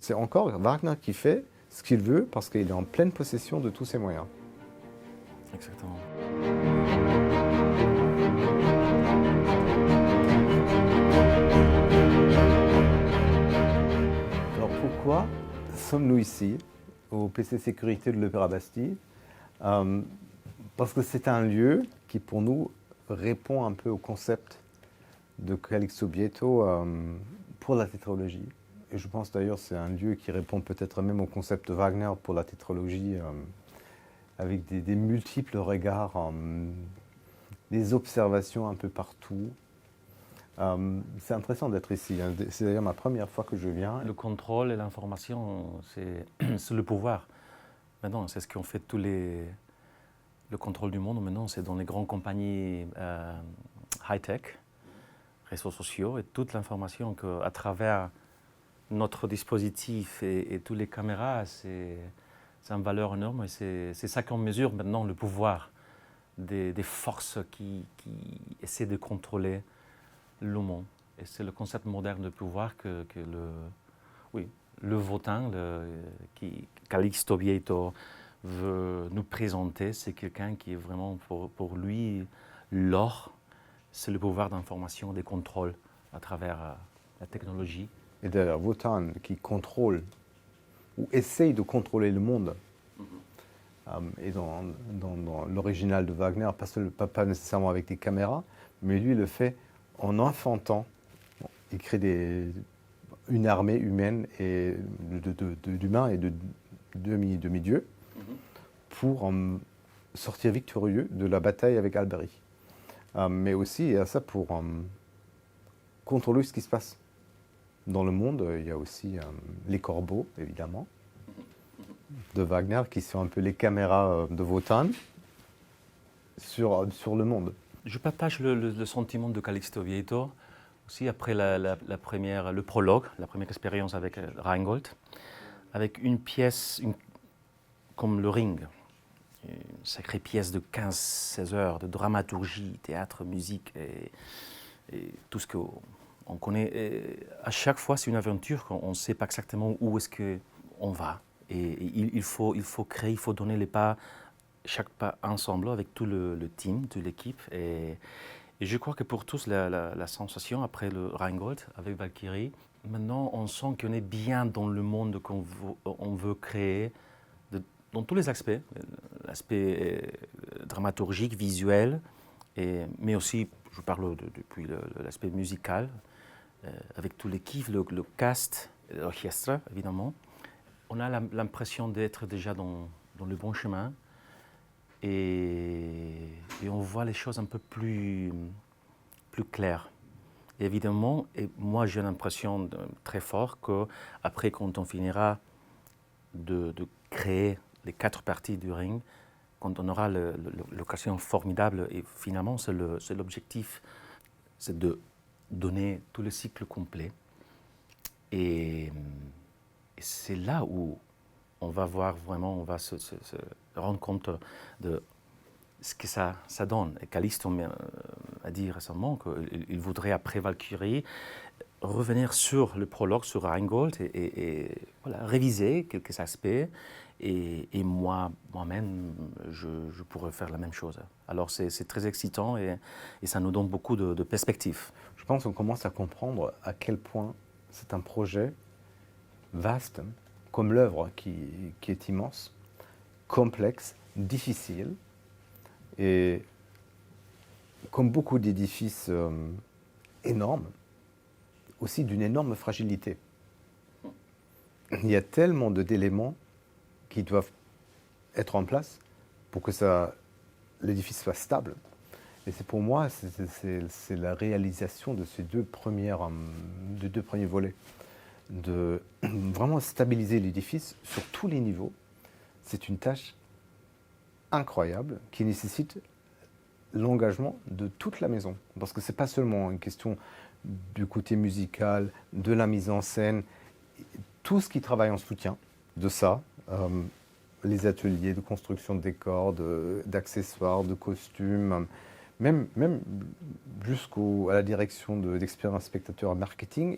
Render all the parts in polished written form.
C'est encore Wagner qui fait ce qu'il veut parce qu'il est en pleine possession de tous ses moyens. Exactement. Alors pourquoi sommes-nous ici, au PC Sécurité de l'Opéra Bastille? Parce que c'est un lieu qui, pour nous, répond un peu au concept de Calixto Bieto pour la tétralogie. Et je pense d'ailleurs que c'est un lieu qui répond peut-être même au concept de Wagner pour la tétralogie, avec des multiples regards, des observations un peu partout. C'est intéressant d'être ici. C'est d'ailleurs ma première fois que je viens. Le contrôle et l'information, c'est le pouvoir. Maintenant, c'est ce qu'on fait le contrôle du monde. Maintenant, c'est dans les grandes compagnies high-tech, réseaux sociaux, et toute l'information qu'à travers notre dispositif et toutes les caméras, c'est une valeur énorme. Et c'est ça qu'on mesure maintenant, le pouvoir des forces qui essaient de contrôler le monde. Et c'est le concept moderne de pouvoir que le Wotan, Calixto Bieto, veut nous présenter. C'est quelqu'un qui est vraiment, pour lui, l'or, c'est le pouvoir d'information, des contrôles à travers la technologie. Et d'ailleurs, Wotan qui contrôle ou essaye de contrôler le monde. Et dans l'original de Wagner, pas nécessairement avec des caméras, mais lui le fait en enfantant. Il crée une armée humaine et d'humains et de demi-dieux pour sortir victorieux de la bataille avec Alberi. Mais aussi ça pour contrôler ce qui se passe. Dans le monde, il y a aussi les corbeaux, évidemment, de Wagner, qui sont un peu les caméras de Wotan sur le monde. Je partage le sentiment de Calixto Bieto, aussi après le prologue, la première expérience avec Rheingold, avec une pièce comme le Ring, une sacrée pièce de 15-16 heures de dramaturgie, théâtre, musique et tout ce qu'on connaît. Et à chaque fois, c'est une aventure qu'on ne sait pas exactement où est-ce qu'on va. Et il faut créer, il faut donner les pas, chaque pas ensemble avec tout le team, toute l'équipe. Et je crois que pour tous, la sensation après le Rheingold avec Valkyrie, maintenant on sent qu'on est bien dans le monde qu'on veut créer, dans tous les aspects. L'aspect dramaturgique, visuel, mais aussi, je parle depuis l'aspect musical, avec tout l'équipe, le cast, l'orchestre évidemment. On a l'impression d'être déjà dans le bon chemin et on voit les choses un peu plus claires. Et évidemment, moi j'ai l'impression très fort qu'après, quand on finira de créer les 4 parties du Ring, quand on aura l'occasion formidable, et finalement c'est l'objectif, c'est de donner tout le cycle complet. Et c'est là où on va voir vraiment, on va se rendre compte de ce que ça donne. Et Calixto a dit récemment qu'il voudrait, après Valkyrie, revenir sur le prologue, sur Rheingold, et voilà, réviser quelques aspects. Et moi-même, je pourrais faire la même chose. Alors c'est très excitant et ça nous donne beaucoup de perspectives. Je pense qu'on commence à comprendre à quel point c'est un projet vaste, comme l'œuvre qui est immense, complexe, difficile, et comme beaucoup d'édifices énormes, aussi d'une énorme fragilité. Il y a tellement d'éléments qui doivent être en place pour que l'édifice soit stable. Et c'est pour moi, c'est la réalisation de ces deux premiers volets. De vraiment stabiliser l'édifice sur tous les niveaux, c'est une tâche incroyable qui nécessite l'engagement de toute la maison. Parce que ce n'est pas seulement une question du côté musical, de la mise en scène, tout ce qui travaille en soutien de ça, les ateliers de construction de décors, d'accessoires, de costumes, même jusqu'à la direction d'expérience spectateur marketing,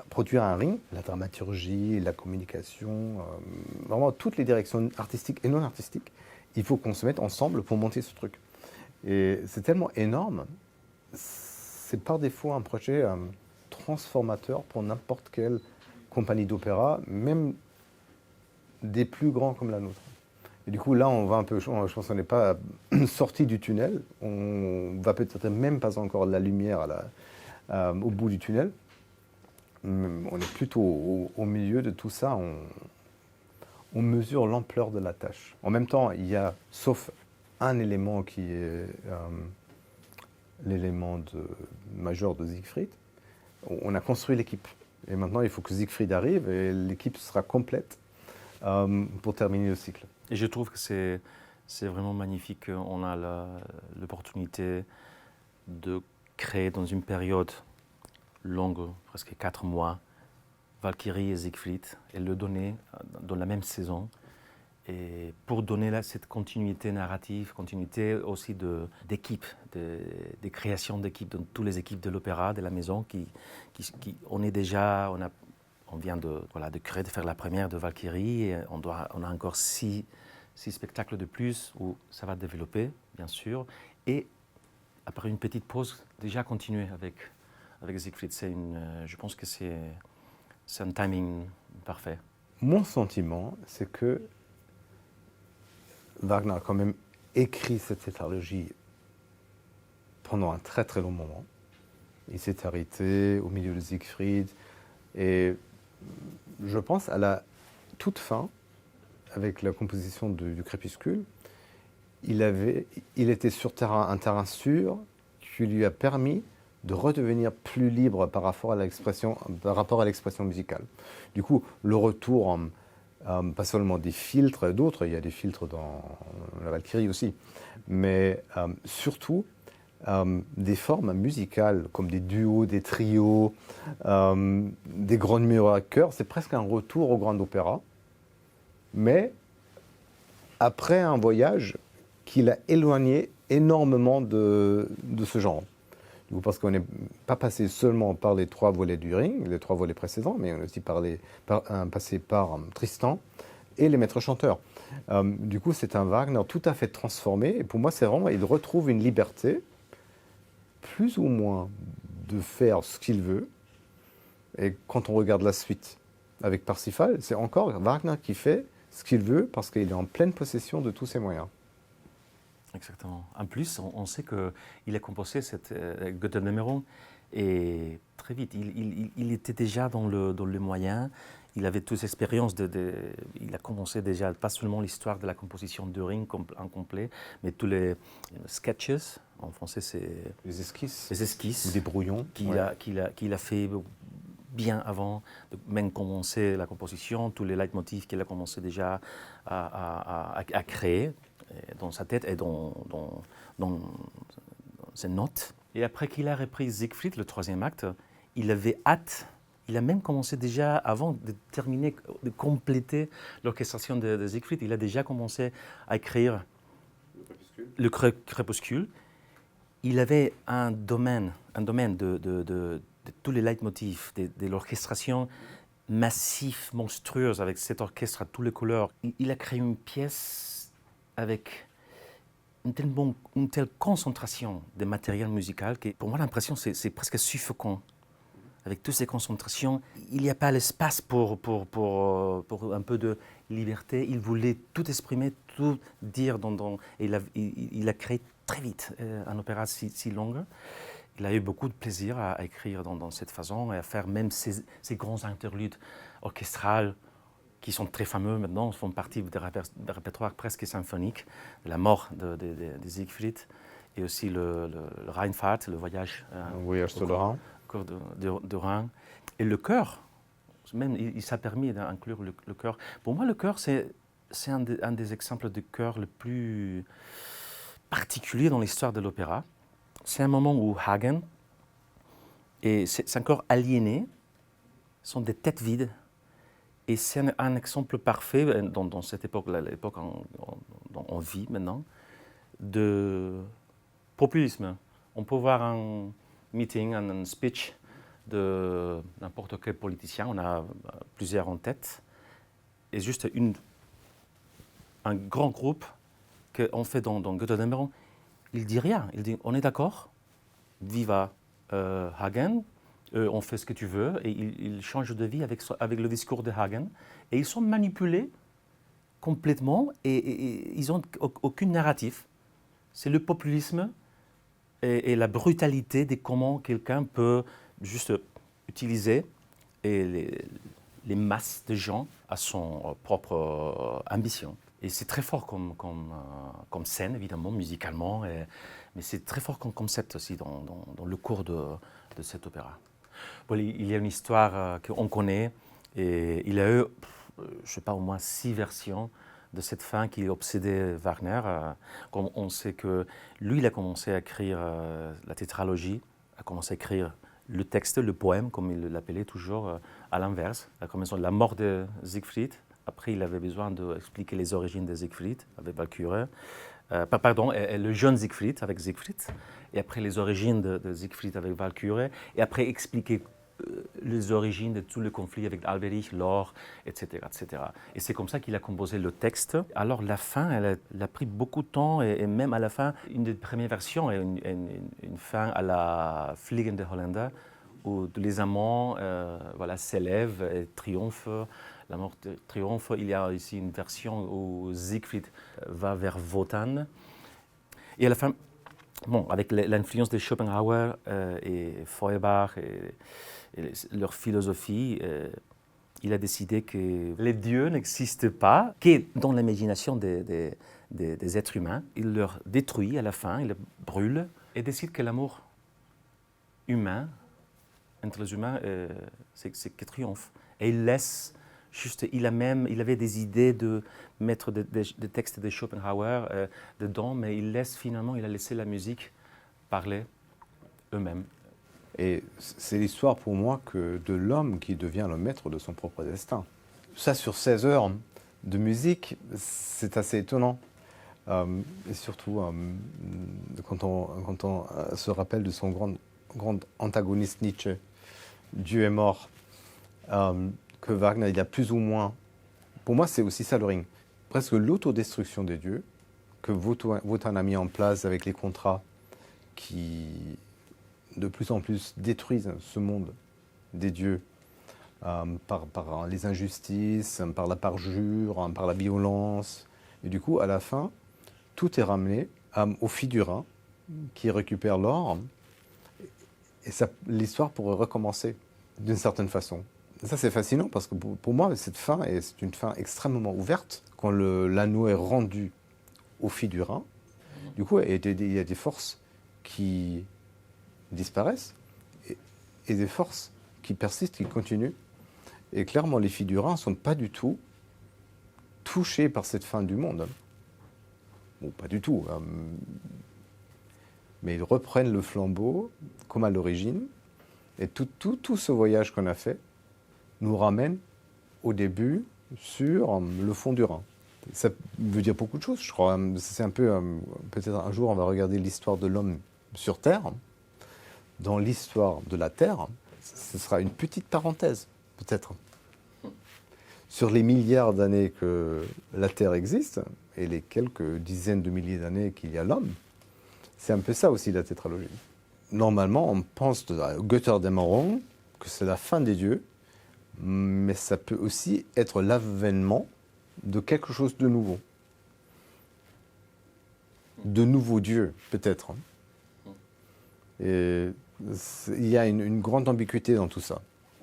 produire un ring, la dramaturgie, la communication, vraiment toutes les directions artistiques et non artistiques, il faut qu'on se mette ensemble pour monter ce truc. Et c'est tellement énorme, c'est par défaut un projet transformateur pour n'importe quelle compagnie d'opéra, même des plus grands comme la nôtre. Et du coup, là, on va un peu, je pense qu'on n'est pas sorti du tunnel, on va peut-être même pas encore de la lumière au bout du tunnel. On est plutôt au milieu de tout ça, on mesure l'ampleur de la tâche. En même temps, il y a, sauf un élément qui est l'élément majeur de Siegfried, on a construit l'équipe. Et maintenant, il faut que Siegfried arrive et l'équipe sera complète pour terminer le cycle. Et je trouve que c'est vraiment magnifique. On a l'opportunité de créer dans une période longue, presque 4 mois, Valkyrie et Siegfried, et le donner dans la même saison. Et pour donner là, cette continuité narrative, continuité aussi d'équipe, des créations d'équipes, dans toutes les équipes de l'opéra, de la maison, on vient de créer, de faire la première de Valkyrie, et on a encore 6 spectacles de plus où ça va développer, bien sûr. Et après une petite pause, déjà continuer avec Siegfried. Je pense que c'est un timing parfait. Mon sentiment, c'est que Wagner a quand même écrit cette tétralogie pendant un très très long moment. Il s'est arrêté au milieu de Siegfried et je pense à la toute fin, avec la composition du Crépuscule, il était sur un terrain sûr qui lui a permis de redevenir plus libre par rapport à l'expression musicale. Du coup, le retour, pas seulement des filtres, d'autres, il y a des filtres dans la Valkyrie aussi, mais surtout des formes musicales comme des duos, des trios, des grands numéros à chœur. C'est presque un retour au grand opéra, mais après un voyage qui l'a éloigné énormément de ce genre. Parce qu'on n'est pas passé seulement par les 3 volets du Ring, les 3 volets précédents, mais on est aussi passé par Tristan et les maîtres chanteurs. Du coup, c'est un Wagner tout à fait transformé. Et pour moi, c'est vraiment, il retrouve une liberté, plus ou moins, de faire ce qu'il veut. Et quand on regarde la suite avec Parsifal, c'est encore Wagner qui fait ce qu'il veut parce qu'il est en pleine possession de tous ses moyens. Exactement. En plus, on sait qu'il a composé cette Götterdämmerung et très vite, il était déjà dans le moyen. Il avait toute l'expérience il a commencé déjà, pas seulement l'histoire de la composition de Ring en complet, mais tous les sketches, en français c'est... Les esquisses. Les esquisses. Ou des brouillons. Qu'il a fait bien avant de même commencer la composition, tous les leitmotifs qu'il a commencé déjà à créer dans sa tête et dans ses notes. Et après qu'il a repris Siegfried, le 3e acte, il avait hâte. Il a même commencé déjà, avant de terminer, de compléter l'orchestration de Siegfried, il a déjà commencé à écrire le Crépuscule. Il avait un domaine de tous les leitmotifs, de l'orchestration massive, monstrueuse, avec cet orchestre à toutes les couleurs. Il a créé une pièce avec une telle concentration de matériel musical que pour moi l'impression c'est presque suffocant. Avec toutes ces concentrations, il n'y a pas l'espace pour un peu de liberté. Il voulait tout exprimer, tout dire. Et il a créé très vite un opéra si long. Il a eu beaucoup de plaisir à écrire dans cette façon et à faire même ces grands interludes orchestrales qui sont très fameux maintenant, font partie des répertoires presque symphoniques, de la mort de Siegfried et aussi le Rheinfahrt, le voyage sur le Rhin. De Rhin. Et le chœur, même il s'est permis d'inclure le chœur. Pour moi, le chœur, c'est un des exemples de chœur le plus particulier dans l'histoire de l'opéra. C'est un moment où Hagen, et c'est un chœur aliéné, sont des têtes vides. Et c'est un exemple parfait dans cette époque, l'époque dont on vit maintenant, de populisme. On peut voir un meeting, un speech de n'importe quel politicien, on a plusieurs en tête, et juste un grand groupe qu'on fait dans Götterdämmerung, il dit rien, il dit on est d'accord, viva Hagen, on fait ce que tu veux, et il change de vie avec le discours de Hagen, et ils sont manipulés complètement, et ils n'ont aucun narratif. C'est le populisme et la brutalité de comment quelqu'un peut juste utiliser les masses de gens à son propre ambition. Et c'est très fort comme scène, évidemment, musicalement, mais c'est très fort comme concept aussi dans le cours de cet opéra. Bon, il y a une histoire qu'on connaît, et il y a eu, je ne sais pas, au moins 6 versions de cette fin qui obsédait Wagner. Comme on sait que lui, il a commencé à écrire la tétralogie, a commencé à écrire le texte, le poème, comme il l'appelait toujours, à l'inverse. Il a commencé la mort de Siegfried. Après, il avait besoin d'expliquer les origines de Siegfried avec Walküre. Le jeune Siegfried avec Siegfried. Et après, les origines de Siegfried avec Walküre. Et après, expliquer les origines de tout le conflit avec Alberich, Laure, etc., etc. Et c'est comme ça qu'il a composé le texte. Alors la fin, elle a pris beaucoup de temps, et même à la fin, une des premières versions, une fin à la Fliegende Holländer, où les amants s'élèvent et triomphent. La mort triomphe. Il y a ici une version où Siegfried va vers Wotan. Et à la fin, bon, avec l'influence de Schopenhauer et Feuerbach et leur philosophie, il a décidé que les dieux n'existent pas, que dans l'imagination des êtres humains. Il leur détruit à la fin, il les brûle, et décide que l'amour humain, entre les humains, c'est qui triomphe. Et il laisse, il avait des idées de mettre des textes de Schopenhauer dedans, mais il a laissé la musique parler eux-mêmes. Et c'est l'histoire pour moi de l'homme qui devient le maître de son propre destin. Ça, sur 16 heures de musique, c'est assez étonnant. Et surtout, quand on se rappelle de son grand antagoniste Nietzsche, Dieu est mort, que Wagner, il a plus ou moins... Pour moi, c'est aussi ça le Ring. Presque l'autodestruction des dieux, que Wotan a mis en place avec les contrats qui... de plus en plus détruisent ce monde des dieux par les injustices, par la parjure, par la violence. Et du coup, à la fin, tout est ramené aux filles du Rhin qui récupèrent l'or. Et l'histoire pourrait recommencer d'une certaine façon. Ça, c'est fascinant parce que pour moi, cette fin, c'est une fin extrêmement ouverte. Quand l'anneau est rendu aux filles du Rhin, du coup, il y a des forces qui disparaissent et des forces qui persistent, qui continuent. Et clairement, les filles du Rhin ne sont pas du tout touchées par cette fin du monde. Bon, pas du tout. Mais ils reprennent le flambeau comme à l'origine. Et tout ce voyage qu'on a fait nous ramène au début sur le fond du Rhin. Ça veut dire beaucoup de choses, je crois. C'est un peu... peut-être un jour, on va regarder l'histoire de l'homme sur Terre. Dans l'histoire de la Terre, ce sera une petite parenthèse, peut-être. Sur les milliards d'années que la Terre existe, et les quelques dizaines de milliers d'années qu'il y a l'homme, c'est un peu ça aussi la tétralogie. Normalement, on pense à Götterdämmerung, que c'est la fin des dieux, mais ça peut aussi être l'avènement de quelque chose de nouveau. De nouveaux dieux, peut-être. Et il y a une grande ambiguïté dans tout ça.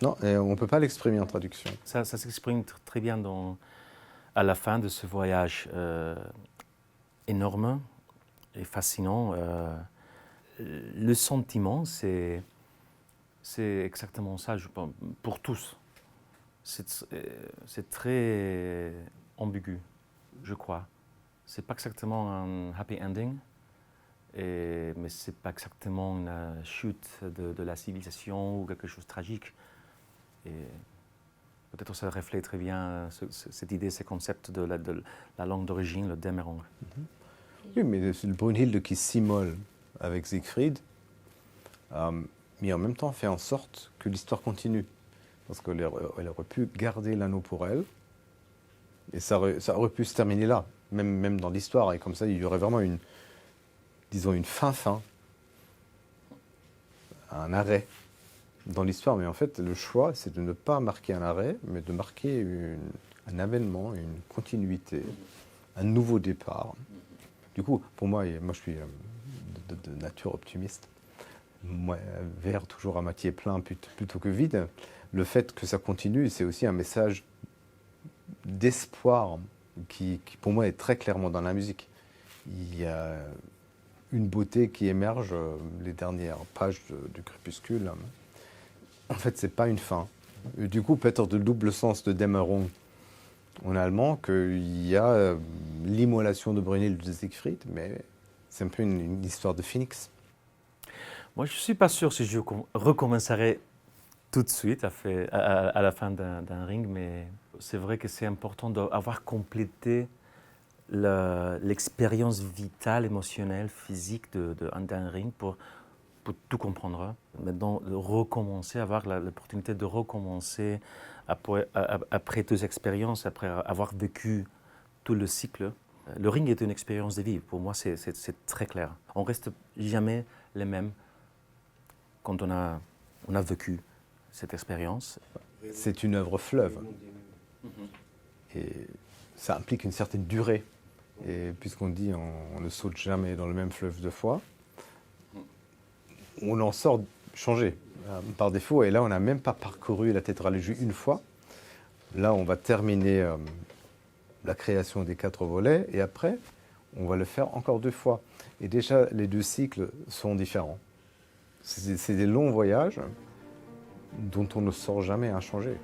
Non, on ne peut pas l'exprimer en traduction. Ça s'exprime très bien à la fin de ce voyage énorme et fascinant. Le sentiment, c'est exactement ça, je pense, pour tous. C'est très ambigu, je crois. C'est pas exactement un happy ending, mais c'est pas exactement une chute de la civilisation ou quelque chose de tragique. Et peut-être ça reflète très bien cette idée, ce concept de la langue d'origine, le Dämmerung. Oui, mais c'est le Brunhilde qui s'immole avec Siegfried, mais en même temps fait en sorte que l'histoire continue. Parce qu'elle aurait pu garder l'anneau pour elle, et ça aurait pu se terminer là, même dans l'histoire, et comme ça il y aurait vraiment une fin, un arrêt dans l'histoire. Mais en fait, le choix, c'est de ne pas marquer un arrêt, mais de marquer un avènement, une continuité, un nouveau départ. Du coup, pour moi, je suis de nature optimiste, moi, verre toujours à moitié plein plutôt que vide. Le fait que ça continue, c'est aussi un message d'espoir qui, pour moi, est très clairement dans la musique. Il y a une beauté qui émerge les dernières pages du Crépuscule. En fait, c'est pas une fin. Et du coup, peut-être de double sens de Dämmerung en allemand, qu'il y a l'immolation de Brunhilde de Siegfried, mais c'est un peu une histoire de phénix. Moi, je ne suis pas sûr si je recommencerai tout de suite à la fin d'un ring, mais c'est vrai que c'est important d'avoir complété l'expérience vitale, émotionnelle, physique d'un ring pour tout comprendre. Maintenant, de recommencer, avoir l'opportunité de recommencer après deux expériences, après avoir vécu tout le cycle. Le ring est une expérience de vie. Pour moi, c'est très clair. On ne reste jamais les mêmes quand on a vécu cette expérience. C'est une œuvre fleuve. Et ça implique une certaine durée. Et puisqu'on dit on ne saute jamais dans le même fleuve deux fois, on en sort changé par défaut. Et là, on n'a même pas parcouru la tétralogie une fois. Là, on va terminer la création des 4 volets. Et après, on va le faire encore 2 fois. Et déjà, les 2 cycles sont différents. C'est des longs voyages dont on ne sort jamais inchangé.